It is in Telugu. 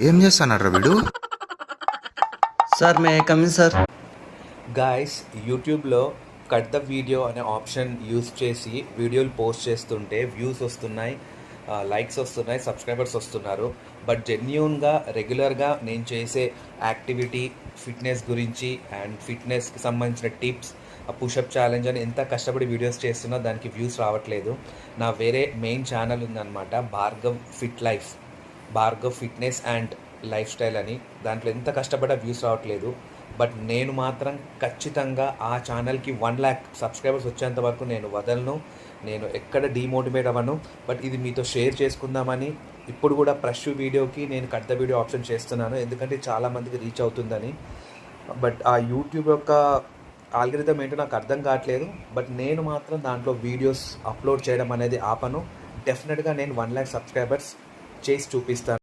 ఏం చేస్తానరా వీడు? Sir may come in sir. Guys, యూట్యూబ్లో కట్ ద వీడియో అనే ఆప్షన్ యూస్ చేసి వీడియోలు పోస్ట్ చేస్తుంటే వ్యూస్ వస్తున్నాయి, లైక్స్ వస్తున్నాయి, సబ్స్క్రైబర్స్ వస్తున్నారు. బట్ జెన్యూన్గా రెగ్యులర్గా నేను చేసే యాక్టివిటీ ఫిట్నెస్ గురించి అండ్ ఫిట్నెస్కి సంబంధించిన టిప్స్, పుషప్ ఛాలెంజ్ అని ఎంత కష్టపడి వీడియోస్ చేస్తున్నా దానికి వ్యూస్ రావట్లేదు. నా వేరే మెయిన్ ఛానల్ ఉందన్నమాట, Bhargav fit life, Bhargav fitness and life style అని. దాంట్లో ఎంత కష్టపడ్డా వ్యూస్ రావట్లేదు. బట్ నేను మాత్రం ఖచ్చితంగా ఆ ఛానల్కి 1,00,000 సబ్స్క్రైబర్స్ వచ్చేంత వరకు నేను వదలను, నేను ఎక్కడ డీమోటివేట్ అవ్వను. బట్ ఇది మీతో షేర్ చేసుకుందామని ఇప్పుడు కూడా ఫ్రెష్ వీడియోకి నేను కట్ ద వీడియో ఆప్షన్ చేస్తున్నాను, ఎందుకంటే చాలామందికి రీచ్ అవుతుందని. బట్ ఆ యూట్యూబ్ యొక్క ఆల్గరిథం ఏంటో నాకు అర్థం కావట్లేదు. బట్ నేను మాత్రం దాంట్లో వీడియోస్ అప్లోడ్ చేయడం అనేది ఆపను. డెఫినెట్గా నేను 1,00,000 సబ్స్క్రైబర్స్ చేసి చూపిస్తాను.